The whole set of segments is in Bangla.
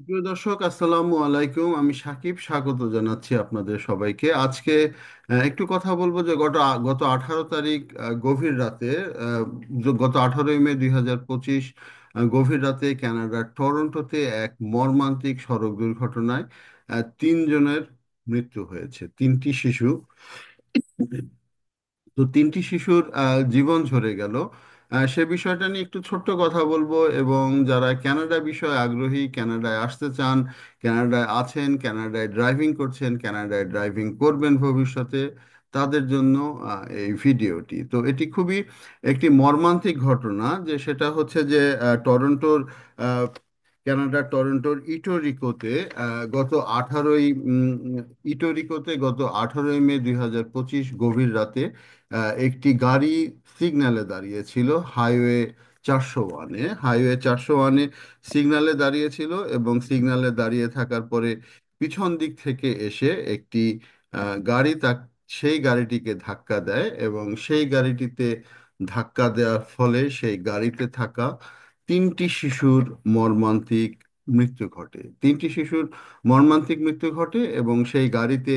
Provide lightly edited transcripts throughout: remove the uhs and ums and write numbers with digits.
প্রিয় দর্শক, আসসালামু আলাইকুম। আমি সাকিব, স্বাগত জানাচ্ছি আপনাদের সবাইকে। আজকে একটু কথা বলবো যে গত গত 18 তারিখ গভীর রাতে, আহ, গত 18ই মে 2025 গভীর রাতে কানাডার টরন্টোতে এক মর্মান্তিক সড়ক দুর্ঘটনায় তিনজনের মৃত্যু হয়েছে। তিনটি শিশু, তো তিনটি শিশুর জীবন ঝরে গেল। সে বিষয়টা নিয়ে একটু ছোট্ট কথা বলবো, এবং যারা কানাডা বিষয়ে আগ্রহী, কানাডায় আসতে চান, কানাডায় আছেন, কানাডায় ড্রাইভিং করছেন, কানাডায় ড্রাইভিং করবেন ভবিষ্যতে, তাদের জন্য এই ভিডিওটি। তো এটি খুবই একটি মর্মান্তিক ঘটনা, যে সেটা হচ্ছে যে টরন্টোর আহ, কানাডার টরন্টোর ইটোরিকোতে গত আঠারোই ইটোরিকোতে গত 18ই মে 2025 গভীর রাতে একটি গাড়ি সিগন্যালে দাঁড়িয়েছিল। হাইওয়ে 401-এ সিগন্যালে দাঁড়িয়েছিল, এবং সিগন্যালে দাঁড়িয়ে থাকার পরে পিছন দিক থেকে এসে একটি গাড়ি সেই গাড়িটিকে ধাক্কা দেয়, এবং সেই গাড়িটিতে ধাক্কা দেওয়ার ফলে সেই গাড়িতে থাকা তিনটি শিশুর মর্মান্তিক মৃত্যু ঘটে। তিনটি শিশুর মর্মান্তিক মৃত্যু ঘটে, এবং সেই গাড়িতে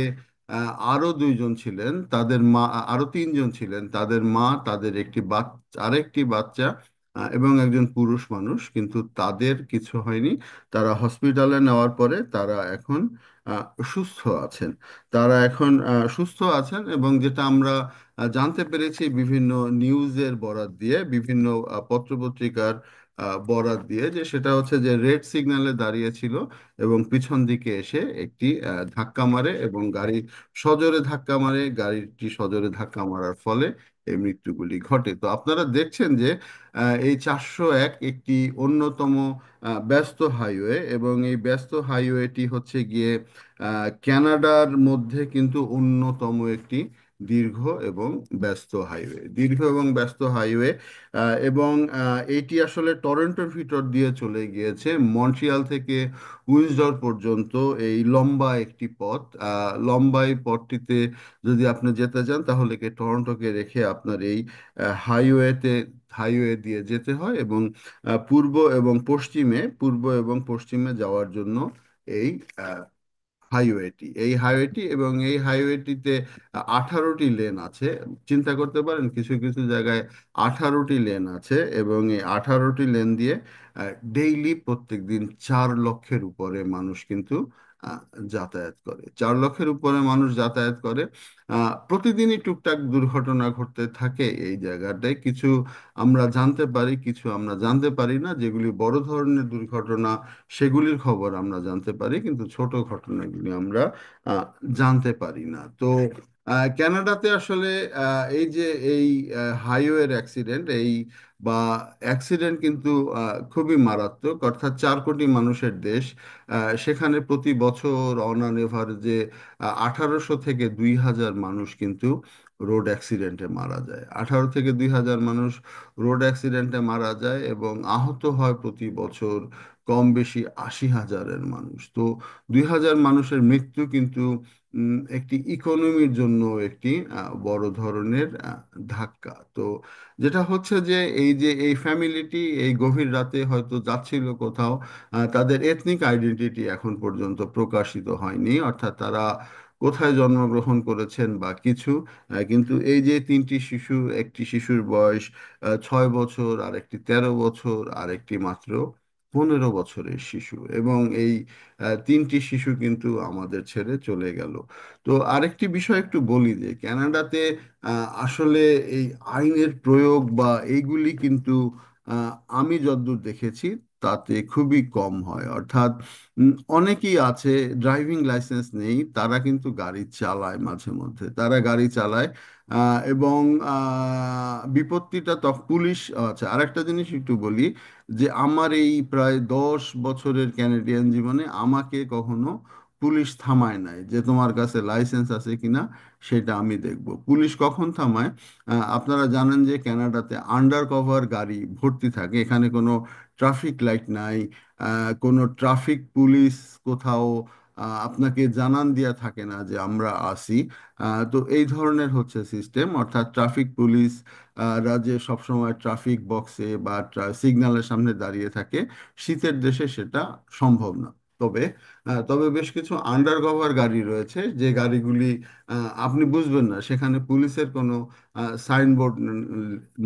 আরো দুইজন ছিলেন, তাদের মা, আরো তিনজন ছিলেন, তাদের মা, তাদের একটি বাচ্চা, আরেকটি বাচ্চা, এবং একজন পুরুষ মানুষ। কিন্তু তাদের কিছু হয়নি। তারা হসপিটালে নেওয়ার পরে তারা এখন আহ, সুস্থ আছেন। তারা এখন সুস্থ আছেন, এবং যেটা আমরা জানতে পেরেছি বিভিন্ন নিউজের বরাত দিয়ে, বিভিন্ন পত্রপত্রিকার বরাত দিয়ে, যে সেটা হচ্ছে যে রেড সিগন্যালে দাঁড়িয়েছিল, এবং পিছন দিকে এসে একটি ধাক্কা মারে, এবং গাড়ি সজোরে ধাক্কা মারে। গাড়িটি সজোরে ধাক্কা মারার ফলে এই মৃত্যুগুলি ঘটে। তো আপনারা দেখছেন যে এই 401 একটি অন্যতম ব্যস্ত হাইওয়ে, এবং এই ব্যস্ত হাইওয়েটি হচ্ছে গিয়ে কানাডার মধ্যে কিন্তু অন্যতম একটি দীর্ঘ এবং ব্যস্ত হাইওয়ে। এবং এটি আসলে টরন্টোর ভিতর দিয়ে চলে গিয়েছে, মন্ট্রিয়াল থেকে উইন্ডসর পর্যন্ত এই লম্বা একটি পথ। লম্বা এই পথটিতে যদি আপনি যেতে চান, তাহলে কি টরন্টোকে রেখে আপনার এই হাইওয়েতে হাইওয়ে দিয়ে যেতে হয়, এবং পূর্ব এবং পশ্চিমে যাওয়ার জন্য এই এবং এই হাইওয়েটিতে 18টি লেন আছে। চিন্তা করতে পারেন, কিছু কিছু জায়গায় 18টি লেন আছে, এবং এই 18টি লেন দিয়ে ডেইলি প্রত্যেক দিন 4 লক্ষের উপরে মানুষ কিন্তু আহ, যাতায়াত করে। 4 লক্ষের উপরে মানুষ যাতায়াত করে। প্রতিদিনই টুকটাক দুর্ঘটনা ঘটতে থাকে এই জায়গাটায়। কিছু আমরা জানতে পারি, কিছু আমরা জানতে পারি না। যেগুলি বড় ধরনের দুর্ঘটনা, সেগুলির খবর আমরা জানতে পারি, কিন্তু ছোট ঘটনাগুলি আমরা আহ, জানতে পারি না। তো কানাডাতে আসলে এই যে এই হাইওয়ের অ্যাক্সিডেন্ট, বা অ্যাক্সিডেন্ট কিন্তু খুবই মারাত্মক। অর্থাৎ 4 কোটি মানুষের দেশ, সেখানে প্রতি বছর অন অ্যান এভারেজে 1800 থেকে 2000 মানুষ কিন্তু রোড অ্যাক্সিডেন্টে মারা যায়। 18 থেকে 2000 মানুষ রোড অ্যাক্সিডেন্টে মারা যায়, এবং আহত হয় প্রতি বছর কম বেশি 80,000-এর মানুষ। তো 2000 মানুষের মৃত্যু কিন্তু একটি ইকোনমির জন্য একটি বড় ধরনের ধাক্কা। তো যেটা হচ্ছে যে এই ফ্যামিলিটি এই গভীর রাতে হয়তো যাচ্ছিল কোথাও, তাদের এথনিক আইডেন্টিটি এখন পর্যন্ত প্রকাশিত হয়নি, অর্থাৎ তারা কোথায় জন্মগ্রহণ করেছেন বা কিছু। কিন্তু এই যে তিনটি শিশু, একটি শিশুর বয়স 6 বছর, আর একটি 13 বছর, আর একটি মাত্র 15 বছরের শিশু, এবং এই তিনটি শিশু কিন্তু আমাদের ছেড়ে চলে গেল। তো আরেকটি বিষয় একটু বলি, যে কানাডাতে আসলে এই আইনের প্রয়োগ বা এইগুলি কিন্তু আহ, আমি যতদূর দেখেছি তাতে খুবই কম হয়। অর্থাৎ অনেকেই আছে ড্রাইভিং লাইসেন্স নেই, তারা কিন্তু গাড়ি চালায়, মাঝে মধ্যে তারা গাড়ি চালায়। এবং বিপত্তিটা পুলিশ। আচ্ছা, আরেকটা জিনিস একটু বলি, যে আমার এই প্রায় 10 বছরের ক্যানাডিয়ান জীবনে আমাকে কখনো পুলিশ থামায় নাই যে তোমার কাছে লাইসেন্স আছে কিনা সেটা আমি দেখব। পুলিশ কখন থামায়? আপনারা জানেন যে কানাডাতে আন্ডার কভার গাড়ি ভর্তি থাকে। এখানে কোনো ট্রাফিক লাইট নাই, কোনো ট্রাফিক পুলিশ কোথাও আপনাকে জানান দিয়া থাকে না যে আমরা আসি। তো এই ধরনের হচ্ছে সিস্টেম, অর্থাৎ ট্রাফিক পুলিশ যে সবসময় ট্রাফিক বক্সে বা সিগন্যালের সামনে দাঁড়িয়ে থাকে, শীতের দেশে সেটা সম্ভব না। তবে তবে বেশ কিছু আন্ডার কভার গাড়ি রয়েছে যে গাড়িগুলি আপনি বুঝবেন না, সেখানে পুলিশের কোনো সাইনবোর্ড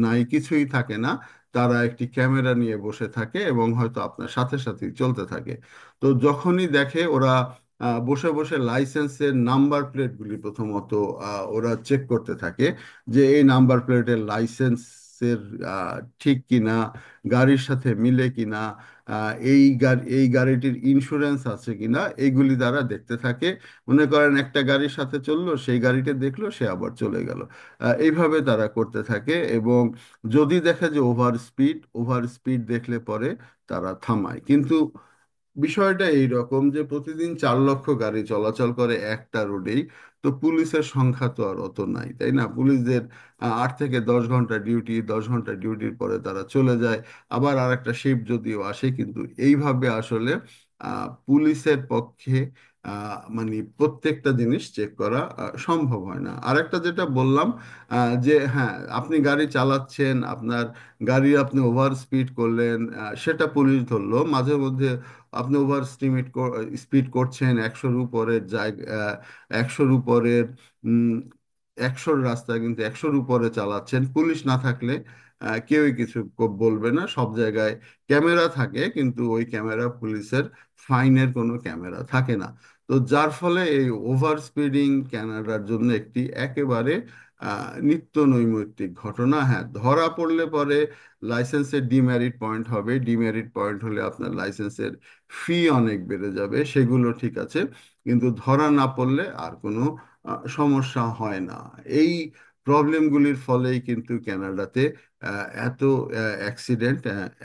নাই, কিছুই থাকে না। তারা একটি ক্যামেরা নিয়ে বসে থাকে এবং হয়তো আপনার সাথে সাথেই চলতে থাকে। তো যখনই দেখে ওরা বসে বসে লাইসেন্সের নাম্বার প্লেটগুলি প্রথমত ওরা চেক করতে থাকে যে এই নাম্বার প্লেটের লাইসেন্সের ঠিক কিনা, গাড়ির সাথে মিলে কিনা, এই গাড়িটির ইন্স্যুরেন্স আছে কিনা, এইগুলি তারা দেখতে থাকে। মনে করেন একটা গাড়ির সাথে চললো, সেই গাড়িটা দেখলো, সে আবার চলে গেল। এইভাবে তারা করতে থাকে এবং যদি দেখে যে ওভার স্পিড দেখলে পরে তারা থামায়। কিন্তু বিষয়টা এই রকম যে প্রতিদিন 4 লক্ষ গাড়ি চলাচল করে একটা রোডেই, তো পুলিশের সংখ্যা তো আর অত নাই, তাই না? পুলিশদের 8 থেকে 10 ঘন্টা ডিউটি, 10 ঘন্টা ডিউটির পরে তারা চলে যায়। আবার আর একটা শিফট যদিও আসে, কিন্তু এইভাবে আসলে পুলিশের পক্ষে মানে প্রত্যেকটা জিনিস চেক করা সম্ভব হয় না। আরেকটা যেটা বললাম, যে হ্যাঁ, আপনি গাড়ি চালাচ্ছেন, আপনার গাড়ি আপনি ওভার স্পিড করলেন, সেটা পুলিশ ধরলো। মাঝে মধ্যে আপনি ওভার স্পিড করছেন, 100-র উপরের জায়গা, 100-র উপরের 100-র রাস্তায় কিন্তু 100-র উপরে চালাচ্ছেন, পুলিশ না থাকলে কেউই কিছু বলবে না। সব জায়গায় ক্যামেরা থাকে, কিন্তু ওই ক্যামেরা পুলিশের ফাইনের কোনো ক্যামেরা থাকে না। তো যার ফলে এই ওভার স্পিডিং ক্যানাডার জন্য একটি একেবারে নিত্য নৈমিত্তিক ঘটনা। হ্যাঁ, ধরা পড়লে পরে লাইসেন্সের ডিমেরিট পয়েন্ট হবে, ডিমেরিট পয়েন্ট হলে আপনার লাইসেন্সের ফি অনেক বেড়ে যাবে, সেগুলো ঠিক আছে। কিন্তু ধরা না পড়লে আর কোনো সমস্যা হয় না। এই প্রবলেমগুলির ফলেই কিন্তু কানাডাতে এত অ্যাক্সিডেন্ট,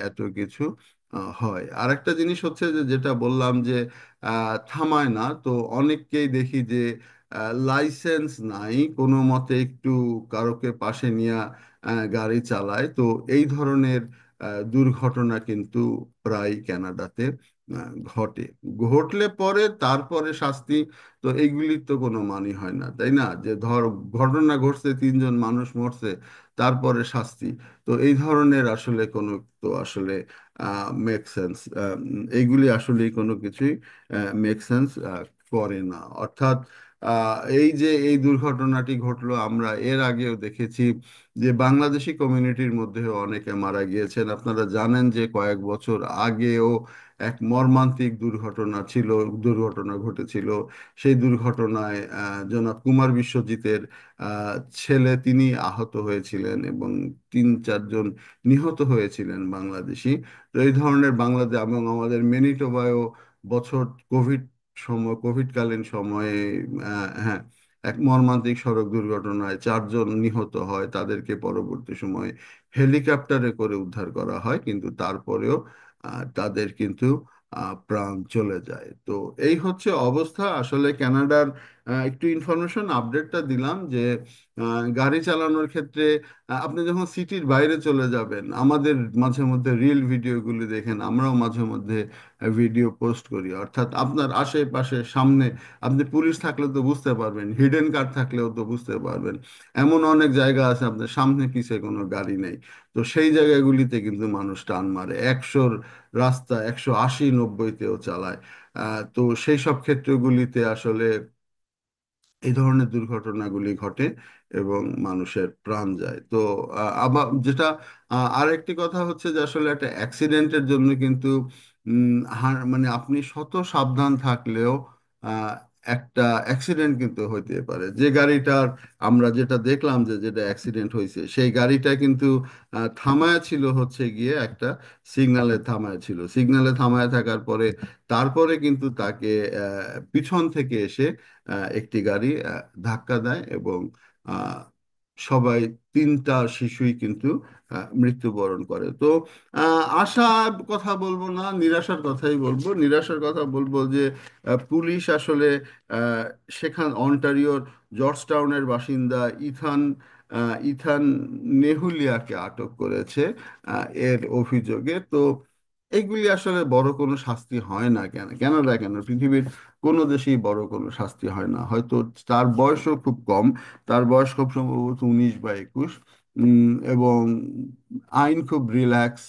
এত কিছু হয়। আরেকটা জিনিস হচ্ছে যে যেটা বললাম যে থামায় না, তো অনেককেই দেখি যে লাইসেন্স নাই, কোনো মতে একটু কারোকে পাশে নিয়ে গাড়ি চালায়। তো এই ধরনের দুর্ঘটনা কিন্তু প্রায় কানাডাতে ঘটে। ঘটলে পরে তারপরে শাস্তি, তো এইগুলির তো কোনো মানই হয় না, তাই না? যে ধর ঘটনা ঘটছে, 3 জন মানুষ মরছে, তারপরে শাস্তি। তো এই ধরনের আসলে কোনো, তো আসলে মেক সেন্স, এইগুলি আসলে কোনো কিছুই মেক সেন্স করে না। অর্থাৎ এই যে এই দুর্ঘটনাটি ঘটলো, আমরা এর আগেও দেখেছি যে বাংলাদেশি কমিউনিটির মধ্যেও অনেকে মারা গিয়েছেন। আপনারা জানেন যে কয়েক বছর আগেও এক মর্মান্তিক দুর্ঘটনা ঘটেছিল। সেই দুর্ঘটনায় জনাব কুমার বিশ্বজিতের ছেলে, তিনি আহত হয়েছিলেন এবং 3-4 জন নিহত হয়েছিলেন বাংলাদেশি। তো এই ধরনের বাংলাদেশ এবং আমাদের ম্যানিটোবায়ও বছর কোভিডকালীন সময়ে হ্যাঁ, এক মর্মান্তিক সড়ক দুর্ঘটনায় 4 জন নিহত হয়। তাদেরকে পরবর্তী সময়ে হেলিকপ্টারে করে উদ্ধার করা হয়, কিন্তু তারপরেও তাদের কিন্তু প্রাণ চলে যায়। তো এই হচ্ছে অবস্থা আসলে কানাডার। একটু ইনফরমেশন আপডেটটা দিলাম যে গাড়ি চালানোর ক্ষেত্রে আপনি যখন সিটির বাইরে চলে যাবেন, আমাদের মাঝে মধ্যে রিল ভিডিওগুলি দেখেন, আমরাও মাঝে মধ্যে ভিডিও পোস্ট করি। অর্থাৎ আপনার আশেপাশে সামনে আপনি পুলিশ থাকলে তো বুঝতে পারবেন, হিডেন কার থাকলেও তো বুঝতে পারবেন। এমন অনেক জায়গা আছে আপনার সামনে পিছে কোনো গাড়ি নেই, তো সেই জায়গাগুলিতে কিন্তু মানুষ টান মারে, 100-র রাস্তা 180-90-তেও চালায়। তো সেই সব ক্ষেত্রগুলিতে আসলে এই ধরনের দুর্ঘটনাগুলি ঘটে এবং মানুষের প্রাণ যায়। তো আবার যেটা আরেকটি কথা হচ্ছে যে আসলে একটা অ্যাক্সিডেন্টের জন্য কিন্তু মানে আপনি শত সাবধান থাকলেও আহ, একটা অ্যাক্সিডেন্ট কিন্তু হইতে পারে। যে গাড়িটার আমরা যেটা দেখলাম যে যেটা অ্যাক্সিডেন্ট হয়েছে, সেই গাড়িটা কিন্তু থামায়া ছিল হচ্ছে গিয়ে একটা সিগনালে থামায়া থাকার পরে তারপরে কিন্তু তাকে পিছন থেকে এসে একটি গাড়ি ধাক্কা দেয় এবং আহ, সবাই, 3টা শিশুই কিন্তু মৃত্যুবরণ করে। তো আশার কথা বলবো না, নিরাশার কথাই বলবো। নিরাশার কথা বলবো যে পুলিশ আসলে আহ, অন্টারিওর জর্জটাউনের বাসিন্দা ইথান নেহুলিয়াকে আটক করেছে এর অভিযোগে। তো এগুলি আসলে বড় কোনো শাস্তি হয় না। কেননা কেন পৃথিবীর কোনো দেশেই বড় কোনো শাস্তি হয় না। হয়তো তার বয়সও খুব কম, তার বয়স খুব সম্ভবত 19 বা 21। এবং আইন খুব রিল্যাক্স।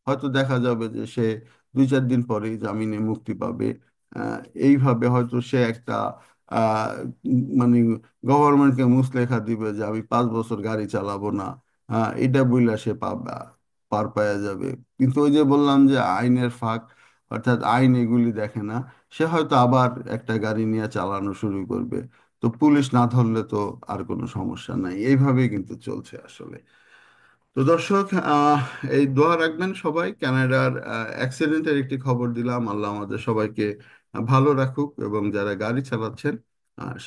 হয়তো দেখা যাবে যে সে 2-4 দিন পরেই জামিনে মুক্তি পাবে। আহ, এইভাবে হয়তো সে একটা আহ, মানে গভর্নমেন্টকে মুচলেখা দিবে যে আমি 5 বছর গাড়ি চালাবো না, এটা বইলা সে পার পাওয়া যাবে। কিন্তু ওই যে বললাম যে আইনের ফাঁক, অর্থাৎ আইন এগুলি দেখে না, সে হয়তো আবার একটা গাড়ি নিয়ে চালানো শুরু করবে। তো পুলিশ না ধরলে তো আর কোনো সমস্যা নাই, এইভাবেই কিন্তু চলছে আসলে। তো দর্শক, এই দোয়া রাখবেন সবাই। কানাডার অ্যাক্সিডেন্টের একটি খবর দিলাম। আল্লাহ আমাদের সবাইকে ভালো রাখুক, এবং যারা গাড়ি চালাচ্ছেন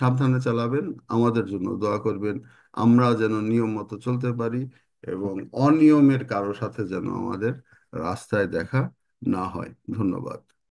সাবধানে চালাবেন, আমাদের জন্য দোয়া করবেন। আমরা যেন নিয়ম মতো চলতে পারি, এবং অনিয়মের কারো সাথে যেন আমাদের রাস্তায় দেখা না হয়। ধন্যবাদ।